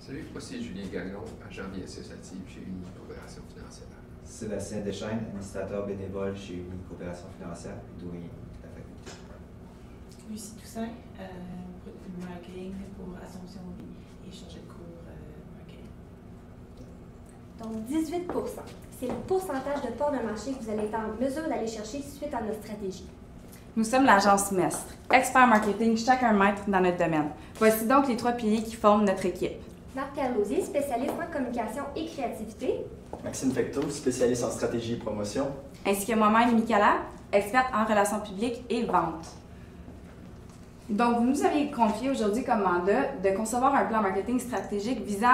Salut, moi c'est Julien Gagnon, agent vie associative chez Uni Coopération Financière. Sébastien Deschênes, administrateur bénévole chez Uni Coopération Financière, doyen de la faculté. Lucie Toussaint, marketing pour Assomption Vie et chargée de cours marketing. Donc 18 c'est le pourcentage de parts de marché que vous allez être en mesure d'aller chercher suite à notre stratégie. Nous sommes l'agence Mestre, expert marketing chacun maître dans notre domaine. Voici donc les 3 piliers qui forment notre équipe. Marc Carlosier, spécialiste en communication et créativité. Maxime Fecteau, spécialiste en stratégie et promotion. Ainsi que moi-même, Michaela, experte en relations publiques et vente. Donc, vous nous avez confié aujourd'hui comme mandat de concevoir un plan marketing stratégique visant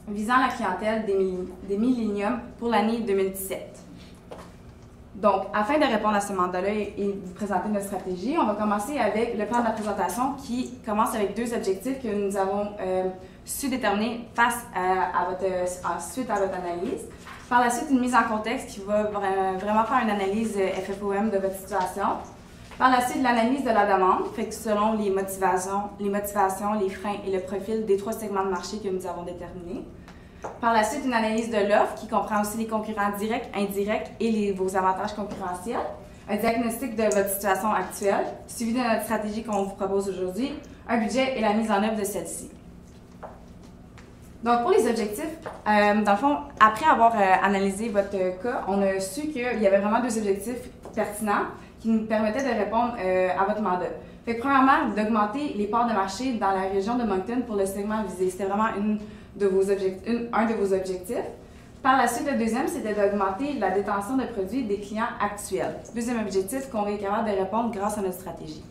la clientèle des milléniums pour l'année 2017. Donc, afin de répondre à ce mandat-là et vous présenter notre stratégie, on va commencer avec le plan de la présentation qui commence avec 2 objectifs que nous avons su déterminer suite à votre analyse. Par la suite, une mise en contexte qui va vraiment faire une analyse FFOM de votre situation. Par la suite, l'analyse de la demande, fait que selon les motivations, les freins et le profil des 3 segments de marché que nous avons déterminés. Par la suite, une analyse de l'offre qui comprend aussi les concurrents directs, indirects et vos avantages concurrentiels. Un diagnostic de votre situation actuelle, suivi de notre stratégie qu'on vous propose aujourd'hui, un budget et la mise en œuvre de celle-ci. Donc, pour les objectifs, dans le fond, après avoir analysé votre cas, on a su qu'il y avait vraiment 2 objectifs pertinents qui nous permettaient de répondre à votre mandat. Fait que, premièrement, d'augmenter les parts de marché dans la région de Moncton pour le segment visé. C'était vraiment un de vos objectifs. Par la suite, le deuxième, c'était d'augmenter la détention de produits des clients actuels. Deuxième objectif qu'on va être capable de répondre grâce à notre stratégie.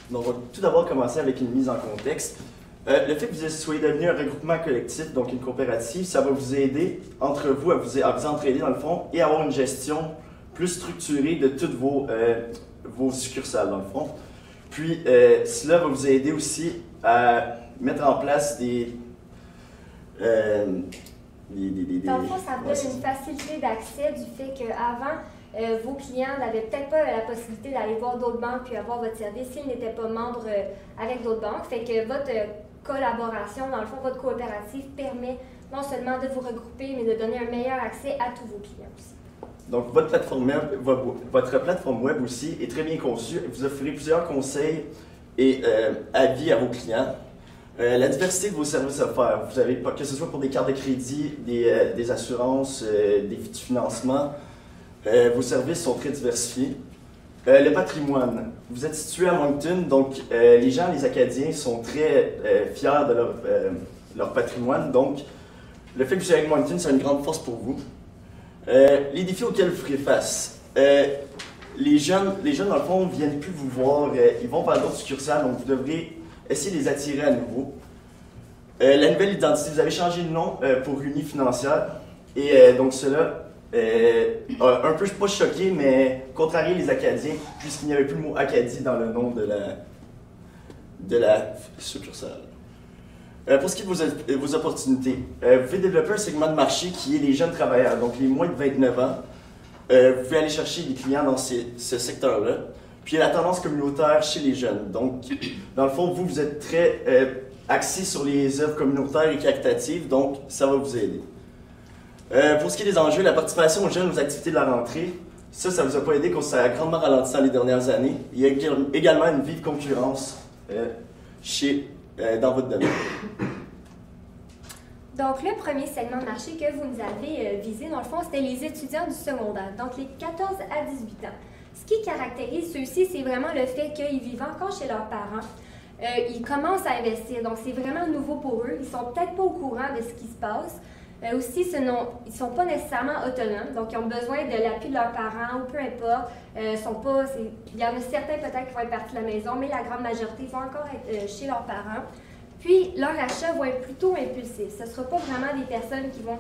Donc, on va tout d'abord commencer avec une mise en contexte. Le fait que vous soyez devenu un regroupement collectif, donc une coopérative, ça va vous aider, entre vous, à vous entraider dans le fond et avoir une gestion plus structurée de toutes vos succursales, dans le fond. Puis, cela va vous aider aussi à mettre en place Dans le fond, ça donne une facilité d'accès du fait qu'avant, vos clients n'avaient peut-être pas la possibilité d'aller voir d'autres banques puis avoir votre service s'ils n'étaient pas membres avec d'autres banques. Fait que votre collaboration, dans le fond, votre coopérative permet non seulement de vous regrouper, mais de donner un meilleur accès à tous vos clients aussi. Donc, votre plateforme web aussi est très bien conçue. Vous offrez plusieurs conseils et avis à vos clients. La diversité de vos services offerts, vous avez, que ce soit pour des cartes de crédit, des assurances, des financements, vos services sont très diversifiés. Le patrimoine, vous êtes situé à Moncton, donc les Acadiens sont très fiers de leur patrimoine, donc le fait que vous soyez avec Moncton, c'est une grande force pour vous. Les défis auxquels vous ferez face. Les jeunes, dans le fond, ne viennent plus vous voir, ils vont vers d'autres succursales, donc vous devrez essayer de les attirer à nouveau. La nouvelle identité, vous avez changé de nom pour Uni Financière, et donc cela a un peu, pas choqué, mais contrarié les Acadiens, puisqu'il n'y avait plus le mot Acadie dans le nom de la succursale. Pour ce qui est de vos opportunités, vous pouvez développer un segment de marché qui est les jeunes travailleurs, donc les moins de 29 ans. Vous pouvez aller chercher des clients dans ce secteur-là. Puis il y a la tendance communautaire chez les jeunes. Donc, dans le fond, vous êtes très axé sur les œuvres communautaires et caritatives, donc ça va vous aider. Pour ce qui est des enjeux, la participation aux jeunes aux activités de la rentrée, ça ne vous a pas aidé parce que ça a grandement ralenti dans les dernières années. Il y a également une vive concurrence dans votre domaine. Donc, le premier segment de marché que vous nous avez visé, dans le fond, c'était les étudiants du secondaire, donc les 14 à 18 ans. Ce qui caractérise ceux-ci, c'est vraiment le fait qu'ils vivent encore chez leurs parents. Ils commencent à investir, donc c'est vraiment nouveau pour eux. Ils ne sont peut-être pas au courant de ce qui se passe. Aussi, ils ne sont pas nécessairement autonomes, donc ils ont besoin de l'appui de leurs parents ou peu importe. Il y en a certains peut-être qui vont être partis de la maison, mais la grande majorité vont encore être chez leurs parents. Puis, leur achat va être plutôt impulsif. Ce ne sera pas vraiment des personnes qui vont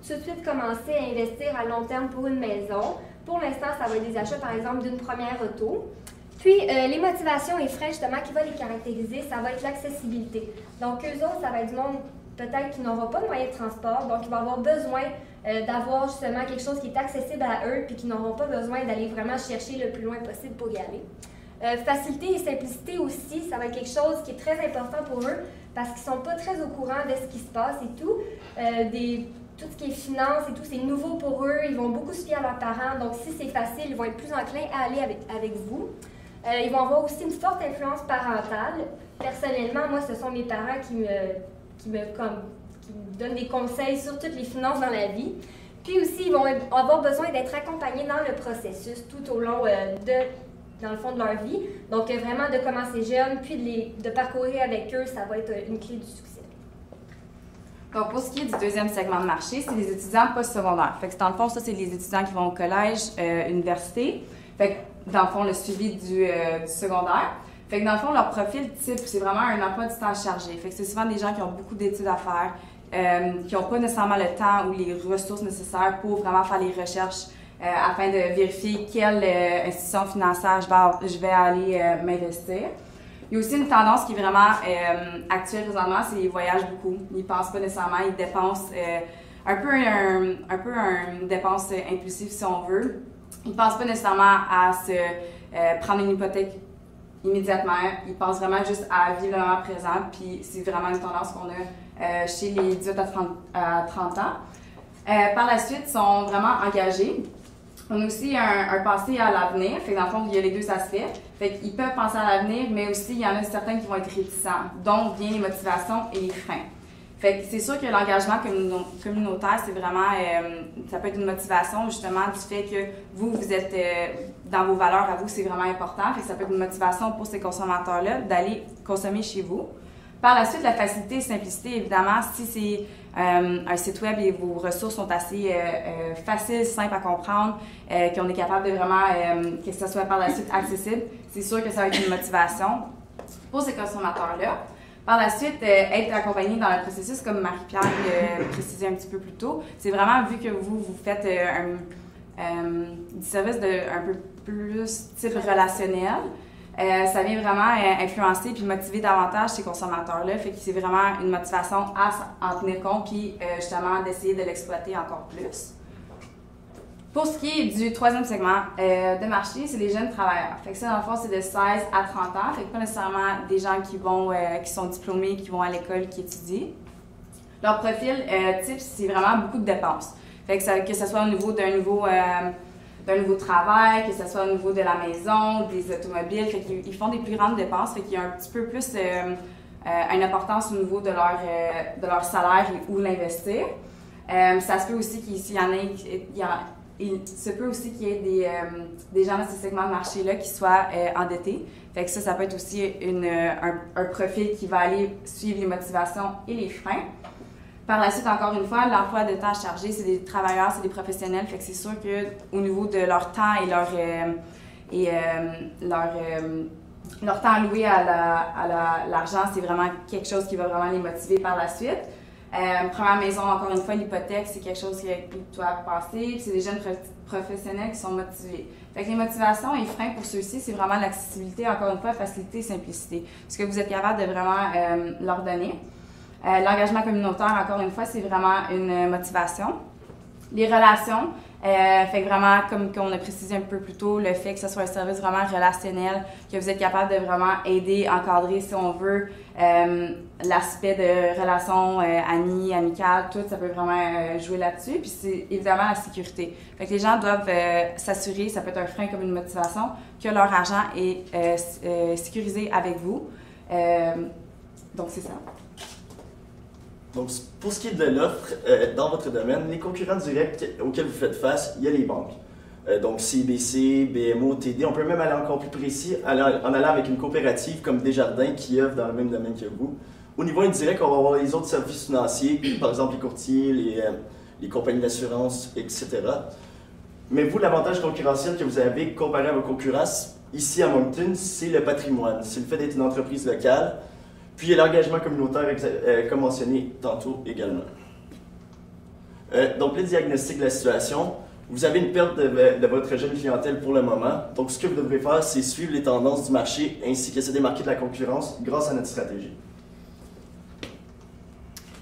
tout de suite commencer à investir à long terme pour une maison. Pour l'instant, ça va être des achats, par exemple, d'une première auto. Puis, les motivations et freins, justement, qui vont les caractériser, ça va être l'accessibilité. Donc, eux autres, ça va être du monde peut-être qui n'aura pas de moyen de transport, donc ils vont avoir besoin d'avoir justement quelque chose qui est accessible à eux, puis qui n'auront pas besoin d'aller vraiment chercher le plus loin possible pour y aller. Facilité et simplicité aussi, ça va être quelque chose qui est très important pour eux, parce qu'ils ne sont pas très au courant de ce qui se passe et tout. Tout ce qui est finance et tout, c'est nouveau pour eux. Ils vont beaucoup se fier à leurs parents. Donc, si c'est facile, ils vont être plus enclins à aller avec vous. Ils vont avoir aussi une forte influence parentale. Personnellement, moi, ce sont mes parents qui me donnent des conseils sur toutes les finances dans la vie. Puis aussi, ils vont avoir besoin d'être accompagnés dans le processus tout au long dans le fond de leur vie. Donc, vraiment de commencer jeune, puis de parcourir avec eux, ça va être une clé du succès. Donc, pour ce qui est du deuxième segment de marché, c'est les étudiants postsecondaires. Fait que dans le fond, ça, c'est les étudiants qui vont au collège, université. Fait que dans le fond, le suivi du secondaire. Fait que dans le fond, leur profil type, c'est vraiment un emploi du temps chargé. Fait que c'est souvent des gens qui ont beaucoup d'études à faire, qui n'ont pas nécessairement le temps ou les ressources nécessaires pour vraiment faire les recherches afin de vérifier quelle institution financière je vais aller m'investir. Il y a aussi une tendance qui est vraiment actuelle présentement, c'est qu'ils voyagent beaucoup. Ils ne pensent pas nécessairement, ils dépensent un peu une dépense impulsive si on veut. Ils ne pensent pas nécessairement à se prendre une hypothèque immédiatement. Ils pensent vraiment juste à vivre le moment présent. Puis c'est vraiment une tendance qu'on a chez les 18 à 30 ans. Par la suite, ils sont vraiment engagés. On a aussi un pensée à l'avenir. Fait que dans le fond, il y a les deux aspects. Fait qu'ils peuvent penser à l'avenir, mais aussi il y en a certains qui vont être réticents. Donc, vient les motivations et les freins. Fait que c'est sûr que l'engagement communautaire, c'est vraiment, ça peut être une motivation justement du fait que vous êtes dans vos valeurs à vous, c'est vraiment important. Fait que ça peut être une motivation pour ces consommateurs-là d'aller consommer chez vous. Par la suite, la facilité et simplicité, évidemment, si c'est un site web et vos ressources sont assez faciles, simples à comprendre, qu'on est capable de vraiment, que ce soit par la suite accessible, c'est sûr que ça va être une motivation pour ces consommateurs-là. Par la suite, être accompagné dans le processus, comme Marie-Pierre l'a précisé un petit peu plus tôt, c'est vraiment vu que vous faites du service un peu plus type relationnel. Ça vient vraiment influencer puis motiver davantage ces consommateurs-là. Fait que c'est vraiment une motivation à en tenir compte puis justement d'essayer de l'exploiter encore plus. Pour ce qui est du troisième segment de marché, c'est les jeunes travailleurs. Fait que ça, dans le fond, c'est de 16 à 30 ans. Fait que pas nécessairement des gens qui sont diplômés, qui vont à l'école, qui étudient. Leur profil type, c'est vraiment beaucoup de dépenses. Fait que ce soit au niveau d'un nouveau travail, que ce soit au niveau de la maison, des automobiles. Fait qu'ils font des plus grandes dépenses. Fait qu'il y a un petit peu plus une importance au niveau de leur salaire et où l'investir. Ça se peut aussi il se peut aussi qu'il y ait des gens dans ce segment de marché-là qui soient endettés. Fait que ça peut être aussi un profil qui va aller suivre les motivations et les freins. Par la suite, encore une fois, l'emploi de temps chargé, c'est des travailleurs, c'est des professionnels. Fait que c'est sûr qu'au niveau de leur temps et leur temps alloué à l'argent, c'est vraiment quelque chose qui va vraiment les motiver par la suite. Première maison, encore une fois, l'hypothèque, c'est quelque chose qui doit passer. C'est des jeunes professionnels qui sont motivés. Fait que les motivations et les freins pour ceux-ci, c'est vraiment l'accessibilité, encore une fois, facilité, simplicité. Ce que vous êtes capable de vraiment leur donner. L'engagement communautaire, encore une fois, c'est vraiment une motivation. Les relations, fait que vraiment, comme on a précisé un peu plus tôt, le fait que ce soit un service vraiment relationnel, que vous êtes capable de vraiment aider, encadrer, si on veut, l'aspect de relations amies, amicales, tout, ça peut vraiment jouer là-dessus. Puis c'est évidemment la sécurité. Fait que les gens doivent s'assurer, ça peut être un frein comme une motivation, que leur argent est sécurisé avec vous. Donc c'est ça. Donc, pour ce qui est de l'offre, dans votre domaine, les concurrents directs auxquels vous faites face, il y a les banques. Donc, CIBC, BMO, TD. On peut même aller encore plus précis en allant avec une coopérative comme Desjardins qui œuvre dans le même domaine que vous. Au niveau indirect, on va avoir les autres services financiers, par exemple les courtiers, les compagnies d'assurance, etc. Mais vous, l'avantage concurrentiel que vous avez comparé à vos concurrents, ici à Moncton, c'est le patrimoine. C'est le fait d'être une entreprise locale. Puis il y a l'engagement communautaire, comme mentionné tantôt également. Donc, le diagnostic de la situation. Vous avez une perte de votre jeune clientèle pour le moment. Donc, ce que vous devrez faire, c'est suivre les tendances du marché ainsi que se démarquer de la concurrence grâce à notre stratégie.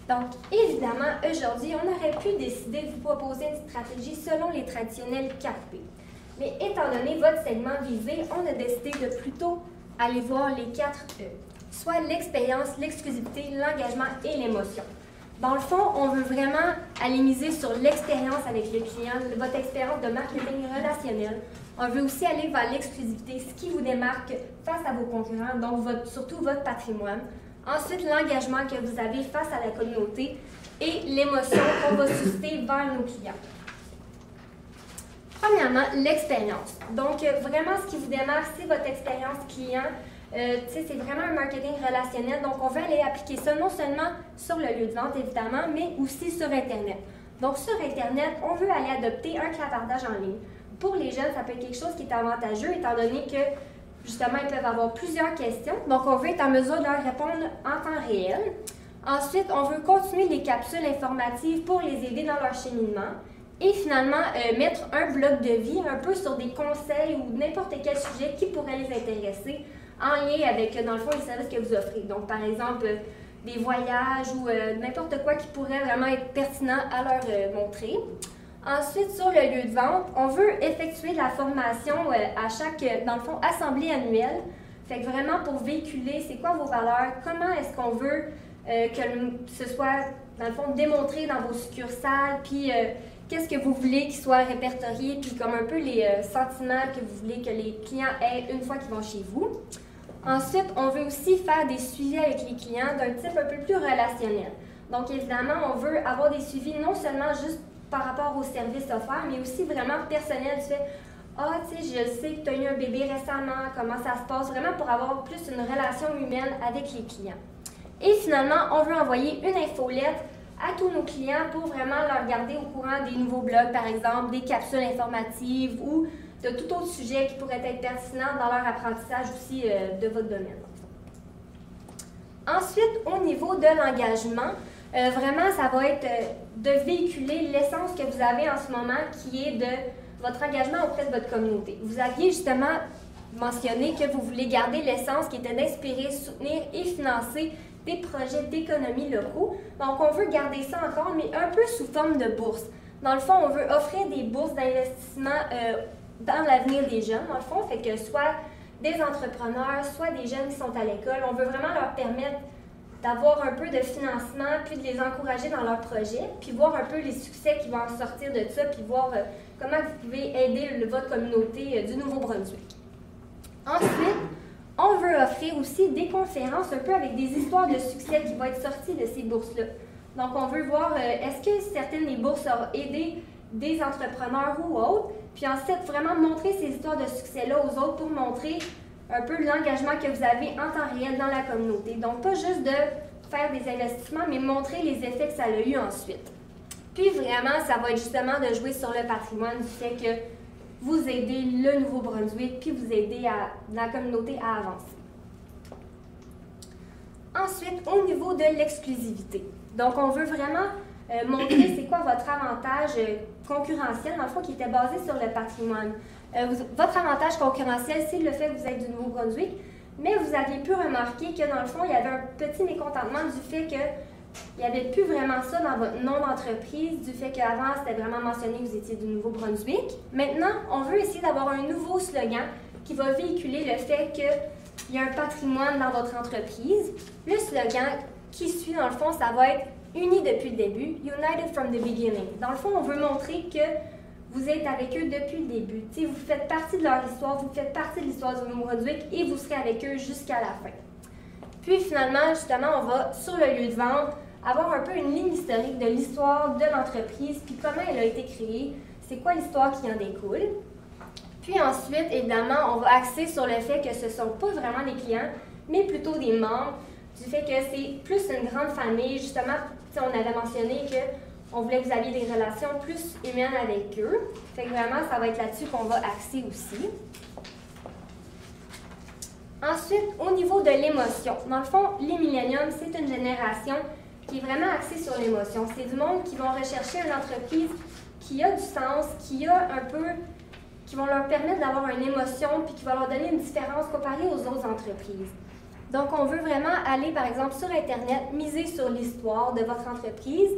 Donc, évidemment, aujourd'hui, on aurait pu décider de vous proposer une stratégie selon les traditionnels 4P. Mais étant donné votre segment visé, on a décidé de plutôt aller voir les 4 E. soit l'expérience, l'exclusivité, l'engagement et l'émotion. Dans le fond, on veut vraiment aller miser sur l'expérience avec le client, votre expérience de marketing relationnel. On veut aussi aller vers l'exclusivité, ce qui vous démarque face à vos concurrents, donc surtout votre patrimoine. Ensuite, l'engagement que vous avez face à la communauté et l'émotion qu'on va susciter vers nos clients. Premièrement, l'expérience. Donc, vraiment, ce qui vous démarque, c'est votre expérience client. C'est vraiment un marketing relationnel. Donc, on veut aller appliquer ça non seulement sur le lieu de vente, évidemment, mais aussi sur Internet. Donc, sur Internet, on veut aller adopter un clavardage en ligne. Pour les jeunes, ça peut être quelque chose qui est avantageux, étant donné que, justement, ils peuvent avoir plusieurs questions. Donc, on veut être en mesure de leur répondre en temps réel. Ensuite, on veut continuer les capsules informatives pour les aider dans leur cheminement. Et finalement, mettre un bloc de vie un peu sur des conseils ou n'importe quel sujet qui pourrait les intéresser en lien avec, dans le fond, les services que vous offrez. Donc, par exemple, des voyages ou n'importe quoi qui pourrait vraiment être pertinent à leur montrer. Ensuite, sur le lieu de vente, on veut effectuer de la formation à chaque, dans le fond, assemblée annuelle. Fait que vraiment pour véhiculer c'est quoi vos valeurs, comment est-ce qu'on veut que ce soit, dans le fond, démontré dans vos succursales, puis qu'est-ce que vous voulez qu'il soit répertorié, puis comme un peu les sentiments que vous voulez que les clients aient une fois qu'ils vont chez vous. Ensuite, on veut aussi faire des suivis avec les clients d'un type un peu plus relationnel. Donc, évidemment, on veut avoir des suivis non seulement juste par rapport aux services offerts, mais aussi vraiment personnel. Tu fais « Ah, tu sais, je sais que tu as eu un bébé récemment, comment ça se passe? » Vraiment pour avoir plus une relation humaine avec les clients. Et finalement, on veut envoyer une infolette à tous nos clients pour vraiment leur garder au courant des nouveaux blogs, par exemple, des capsules informatives ou de tout autre sujet qui pourrait être pertinent dans leur apprentissage aussi de votre domaine. Ensuite, au niveau de l'engagement, vraiment, ça va être de véhiculer l'essence que vous avez en ce moment, qui est de votre engagement auprès de votre communauté. Vous aviez justement mentionné que vous voulez garder l'essence qui était d'inspirer, soutenir et financer des projets d'économie locaux. Donc, on veut garder ça encore, mais un peu sous forme de bourse. Dans le fond, on veut offrir des bourses d'investissement dans l'avenir des jeunes, dans le fond, fait que soit des entrepreneurs, soit des jeunes qui sont à l'école. On veut vraiment leur permettre d'avoir un peu de financement, puis de les encourager dans leurs projets, puis voir un peu les succès qui vont en sortir de ça, puis voir comment vous pouvez aider votre communauté du Nouveau-Brunswick. Ensuite, on veut offrir aussi des conférences un peu avec des histoires de succès qui vont être sorties de ces bourses-là. Donc, on veut voir est-ce que certaines des bourses ont aidé des entrepreneurs ou autres, puis ensuite vraiment montrer ces histoires de succès-là aux autres pour montrer un peu l'engagement que vous avez en temps réel dans la communauté. Donc, pas juste de faire des investissements, mais montrer les effets que ça a eu ensuite. Puis vraiment, ça va être justement de jouer sur le patrimoine du fait que vous aidez le Nouveau-Brunswick, puis vous aidez la communauté à avancer. Ensuite, au niveau de l'exclusivité. Donc, on veut vraiment montrer c'est quoi votre avantage concurrentiel, dans le fond, qui était basé sur le patrimoine. Votre avantage concurrentiel, c'est le fait que vous êtes du Nouveau-Brunswick, mais vous aviez pu remarquer que, dans le fond, il y avait un petit mécontentement du fait qu'il n'y avait plus vraiment ça dans votre nom d'entreprise, du fait qu'avant, c'était vraiment mentionné que vous étiez du Nouveau-Brunswick. Maintenant, on veut essayer d'avoir un nouveau slogan qui va véhiculer le fait qu'il y a un patrimoine dans votre entreprise. Le slogan qui suit, dans le fond, ça va être « Unis depuis le début, United from the beginning ». Dans le fond, on veut montrer que vous êtes avec eux depuis le début. T'sais, vous faites partie de leur histoire, vous faites partie de l'histoire du Nouveau-Brunswick et vous serez avec eux jusqu'à la fin. Puis finalement, justement, on va, sur le lieu de vente, avoir un peu une ligne historique de l'histoire de l'entreprise, puis comment elle a été créée, c'est quoi l'histoire qui en découle. Puis ensuite, évidemment, on va axer sur le fait que ce ne sont pas vraiment des clients, mais plutôt des membres, du fait que c'est plus une grande famille. Justement, on avait mentionné qu'on voulait que vous aviez des relations plus humaines avec eux. Fait que vraiment, ça va être là-dessus qu'on va axer aussi. Ensuite, au niveau de l'émotion. Dans le fond, les milléniums, c'est une génération qui est vraiment axée sur l'émotion. C'est du monde qui vont rechercher une entreprise qui a du sens, qui vont leur permettre d'avoir une émotion, puis qui va leur donner une différence comparée aux autres entreprises. Donc, on veut vraiment aller, par exemple, sur Internet, miser sur l'histoire de votre entreprise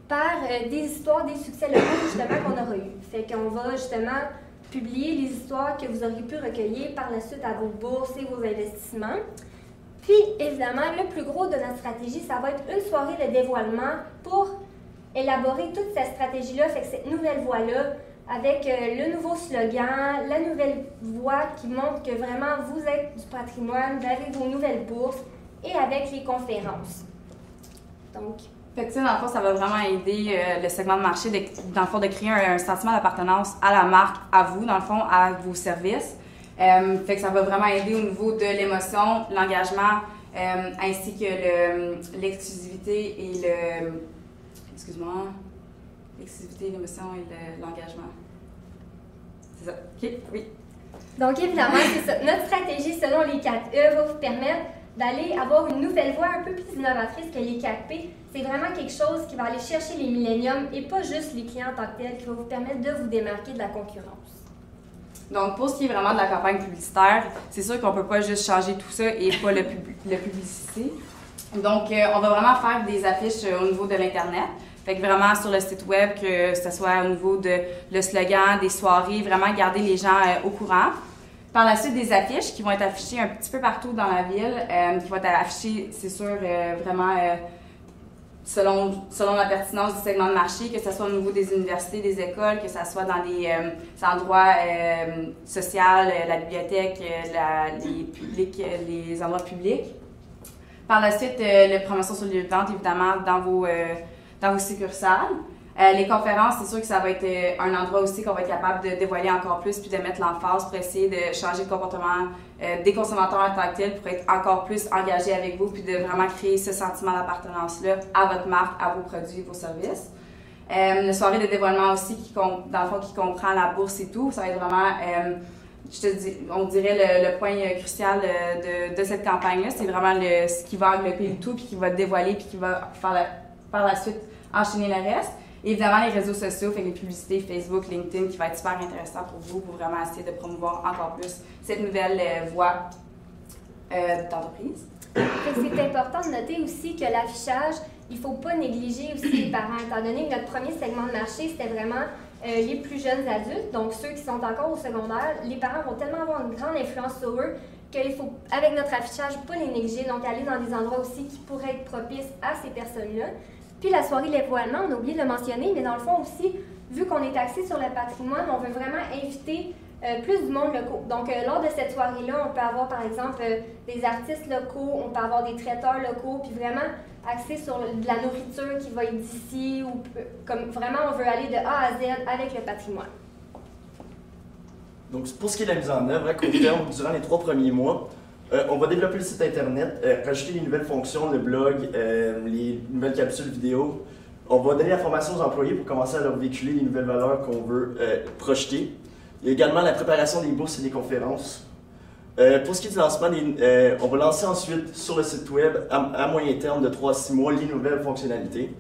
par des histoires, des succès locaux, justement, qu'on aura eu. Fait qu'on va, justement, publier les histoires que vous auriez pu recueillir par la suite à vos bourses et vos investissements. Puis, évidemment, le plus gros de notre stratégie, ça va être une soirée de dévoilement pour élaborer toute cette stratégie-là, fait que cette nouvelle voie-là, avec le nouveau slogan, la nouvelle voie qui montre que vraiment vous êtes du patrimoine, vous avez vos nouvelles bourses, et avec les conférences. Donc, fait que ça, dans le fond, ça va vraiment aider le segment de marché, dans le fond, de créer un sentiment d'appartenance à la marque, à vous, dans le fond, à vos services. Fait que ça va vraiment aider au niveau de l'émotion, l'engagement, ainsi que l'exclusivité et le... Excuse-moi. L'exclusivité, l'émotion et l'engagement. C'est ça. OK, oui. Donc, évidemment, c'est ça. Notre stratégie, selon les 4E, va vous permettre d'aller avoir une nouvelle voie un peu plus innovatrice que les 4P. C'est vraiment quelque chose qui va aller chercher les milléniums et pas juste les clients en tant que tels, qui va vous permettre de vous démarquer de la concurrence. Donc, pour ce qui est vraiment de la campagne publicitaire, c'est sûr qu'on ne peut pas juste changer tout ça et pas le publicité. Donc, on va vraiment faire des affiches au niveau de l'Internet. Fait que vraiment sur le site web, que ce soit au niveau de le slogan, des soirées, vraiment garder les gens au courant. Par la suite, des affiches qui vont être affichées un petit peu partout dans la ville, qui vont être affichées, c'est sûr, vraiment selon la pertinence du segment de marché, que ce soit au niveau des universités, des écoles, que ce soit dans des endroits sociaux, la bibliothèque, les endroits publics. Par la suite, la promotion sur les lieux de vente, évidemment, dans vos succursales. Les conférences, c'est sûr que ça va être un endroit aussi qu'on va être capable de dévoiler encore plus puis de mettre l'emphase pour essayer de changer le comportement des consommateurs en tant que tel pour être encore plus engagés avec vous puis de vraiment créer ce sentiment d'appartenance-là à votre marque, à vos produits et vos services. Une soirée de dévoilement aussi, dans le fond, qui comprend la bourse et tout, ça va être vraiment, on dirait le point crucial de cette campagne-là. C'est vraiment ce qui va englober le tout puis qui va dévoiler puis qui va faire par la suite enchaîner le reste. Et évidemment, les réseaux sociaux, fait les publicités Facebook, LinkedIn, qui va être super intéressant pour vous, pour vraiment essayer de promouvoir encore plus cette nouvelle voie d'entreprise. C'est important de noter aussi que l'affichage, il ne faut pas négliger aussi les parents, étant donné que notre premier segment de marché, c'était vraiment les plus jeunes adultes, donc ceux qui sont encore au secondaire. Les parents vont tellement avoir une grande influence sur eux qu'il faut, avec notre affichage, pas les négliger, donc aller dans des endroits aussi qui pourraient être propices à ces personnes-là. Puis la soirée dévoilement, on a oublié de le mentionner, mais dans le fond aussi, vu qu'on est axé sur le patrimoine, on veut vraiment inviter plus du monde locaux. Donc, lors de cette soirée-là, on peut avoir par exemple des artistes locaux, on peut avoir des traiteurs locaux, puis vraiment axé sur de la nourriture qui va être d'ici, ou comme vraiment on veut aller de A à Z avec le patrimoine. Donc, pour ce qui est de la mise en œuvre, à court terme, durant les 3 premiers mois, on va développer le site internet, rajouter les nouvelles fonctions, le blog, les nouvelles capsules vidéo. On va donner la formation aux employés pour commencer à leur véhiculer les nouvelles valeurs qu'on veut projeter. Il y a également la préparation des bourses et des conférences. Pour ce qui est du lancement, on va lancer ensuite sur le site web, à moyen terme de 3 à 6 mois, les nouvelles fonctionnalités.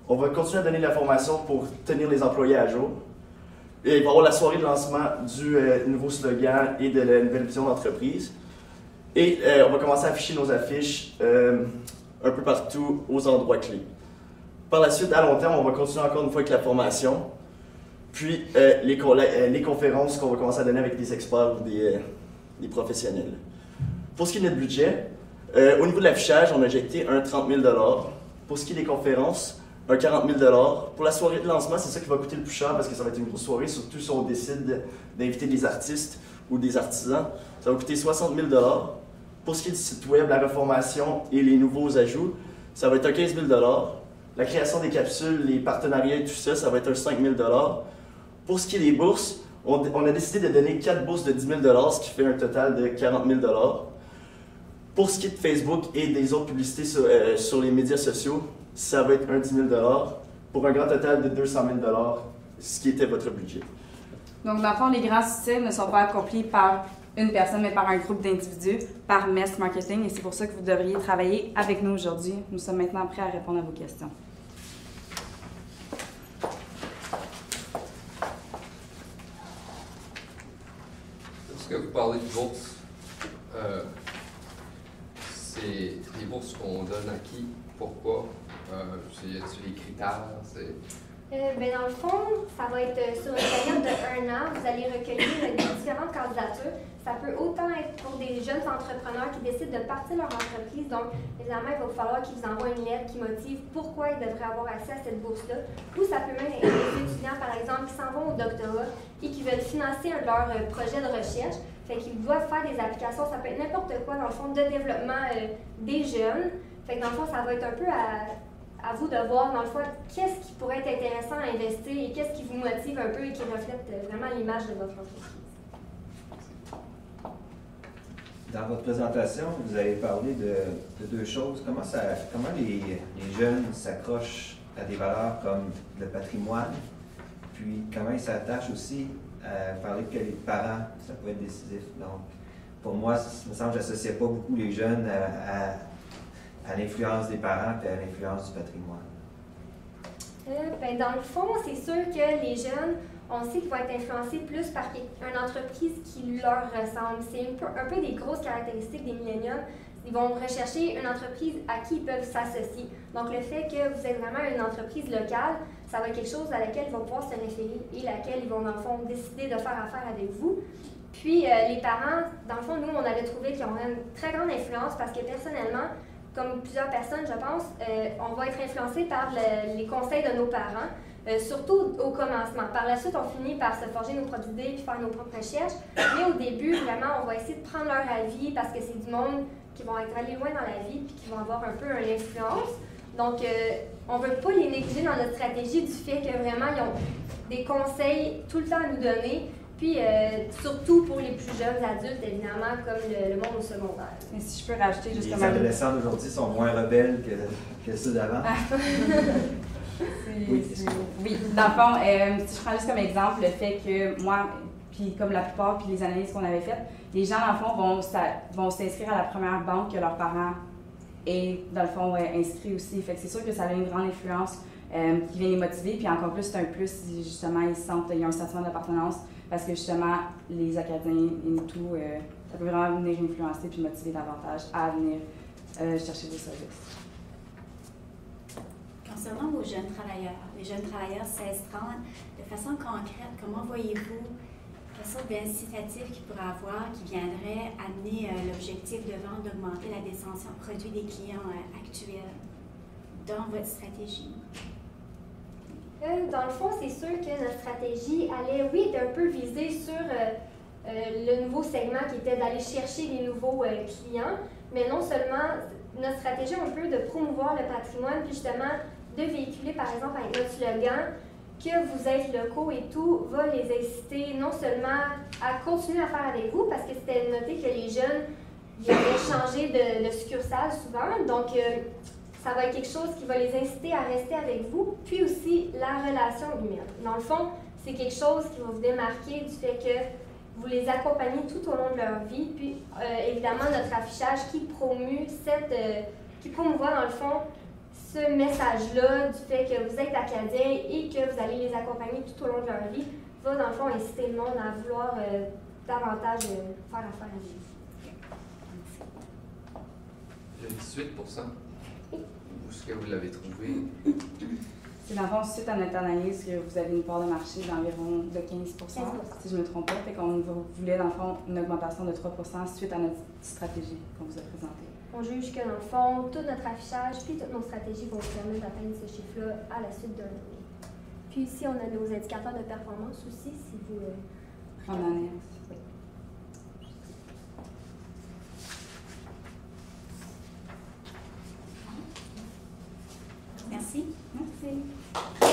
On va continuer à donner de la formation pour tenir les employés à jour. Et il va y avoir la soirée de lancement du nouveau slogan et de la nouvelle vision d'entreprise. Et on va commencer à afficher nos affiches un peu partout aux endroits clés. Par la suite, à long terme, on va continuer encore une fois avec la formation, puis les conférences qu'on va commencer à donner avec des experts ou des professionnels. Pour ce qui est de notre budget, au niveau de l'affichage, on a injecté un 30 000 $. Pour ce qui est des conférences, un 40 000 $. Pour la soirée de lancement, c'est ça qui va coûter le plus cher parce que ça va être une grosse soirée, surtout si on décide d'inviter des artistes ou des artisans. Ça va coûter 60 000 $. Pour ce qui est du site web, la reformation et les nouveaux ajouts, ça va être un 15 000 $. La création des capsules, les partenariats et tout ça, ça va être un 5 000 $. Pour ce qui est des bourses, on a décidé de donner 4 bourses de 10 000 $, ce qui fait un total de 40 000 $. Pour ce qui est de Facebook et des autres publicités sur les médias sociaux, ça va être un 10 000 $, pour un grand total de 200 000 $, ce qui était votre budget. Donc, dans le fond, les grands succès ne sont pas accomplis par une personne, mais par un groupe d'individus, par Mest Marketing, et c'est pour ça que vous devriez travailler avec nous aujourd'hui. Nous sommes maintenant prêts à répondre à vos questions. Est-ce que vous parlez de bourses? C'est les bourses qu'on donne à qui? Pourquoi? C'est les critères? Dans le fond, ça va être sur une période de 1 an. Vous allez recueillir différentes candidatures. Ça peut autant être pour des jeunes entrepreneurs qui décident de partir leur entreprise. Donc, évidemment, il va falloir qu'ils vous envoient une lettre qui motive pourquoi ils devraient avoir accès à cette bourse-là. Ou ça peut même être des étudiants, par exemple, qui s'en vont au doctorat et qui veulent financer leur projet de recherche. Fait qu'ils doivent faire des applications. Ça peut être n'importe quoi, dans le fond, de développement des jeunes. Fait que dans le fond, ça va être un peu à vous de voir, dans le fond, qu'est-ce qui pourrait être intéressant à investir et qu'est-ce qui vous motive un peu et qui reflète vraiment l'image de votre entreprise. Dans votre présentation, vous avez parlé de deux choses. Comment les jeunes s'accrochent à des valeurs comme le patrimoine, puis comment ils s'attachent aussi à parler que les parents, ça peut être décisif. Donc, pour moi, il me semble que je n'associais pas beaucoup les jeunes à l'influence des parents et à l'influence du patrimoine. Dans le fond, c'est sûr que les jeunes, on sait qu'ils vont être influencés plus par une entreprise qui leur ressemble. C'est un peu des grosses caractéristiques des milléniums. Ils vont rechercher une entreprise à qui ils peuvent s'associer. Donc, le fait que vous êtes vraiment une entreprise locale, ça va être quelque chose à laquelle ils vont pouvoir se référer et laquelle ils vont, dans le fond, décider de faire affaire avec vous. Puis, les parents, dans le fond, nous, on avait trouvé qu'ils ont une très grande influence parce que, personnellement, comme plusieurs personnes, je pense, on va être influencé par les conseils de nos parents. Surtout au commencement. Par la suite, on finit par se forger nos propres idées puis faire nos propres recherches. Mais au début, vraiment, on va essayer de prendre leur avis parce que c'est du monde qui vont être allés loin dans la vie puis qui vont avoir un peu une influence. Donc, on ne veut pas les négliger dans notre stratégie du fait que vraiment, ils ont des conseils tout le temps à nous donner. Puis, surtout pour les plus jeunes adultes, évidemment, comme le monde au secondaire. Et si je peux rajouter justement... Les adolescents d'aujourd'hui sont moins rebelles que ceux d'avant. Oui, dans le fond, si je prends juste comme exemple le fait que moi, puis comme la plupart, puis les analyses qu'on avait faites, les gens, dans le fond, vont s'inscrire à la première banque que leurs parents aient, dans le fond, inscrits aussi. Fait que c'est sûr que ça a une grande influence qui vient les motiver, puis encore plus, c'est un plus si justement ils ont un sentiment d'appartenance, parce que justement, les Acadiens et tout, ça peut vraiment venir influencer puis motiver davantage à venir chercher des services. Concernant vos jeunes travailleurs, les jeunes travailleurs 16-30, de façon concrète, comment voyez-vous quelles sortes d'incitatifs qu'ils pourraient avoir qui viendraient amener l'objectif de vente d'augmenter la détention de produits des clients actuels dans votre stratégie? Dans le fond, c'est sûr que notre stratégie allait, oui, un peu viser sur le nouveau segment qui était d'aller chercher des nouveaux clients, mais non seulement notre stratégie un peu de promouvoir le patrimoine, puis justement de véhiculer, par exemple, avec notre slogan, que vous êtes locaux et tout, va les inciter non seulement à continuer à faire avec vous, parce que c'était noté que les jeunes, ils avaient changé de succursale souvent, donc ça va être quelque chose qui va les inciter à rester avec vous, puis aussi la relation humaine. Dans le fond, c'est quelque chose qui va vous démarquer du fait que vous les accompagnez tout au long de leur vie, puis évidemment notre affichage qui promouvoit dans le fond ce message-là du fait que vous êtes Acadien et que vous allez les accompagner tout au long de leur vie, va dans le fond inciter le monde à vouloir davantage faire affaire avec vous. Le 18%, où est-ce que vous l'avez trouvé? C'est dans le fond, suite à notre analyse, que vous avez une part de marché d'environ de 15%, si je ne me trompe pas. Fait qu'on voulait, dans le fond, une augmentation de 3% suite à notre stratégie qu'on vous a présentée. On juge que, dans le fond, tout notre affichage puis toutes nos stratégies vont vous permettre d'atteindre ce chiffre-là à la suite d'un an. Puis ici, on a nos indicateurs de performance aussi, si vous... En année. Merci. Merci.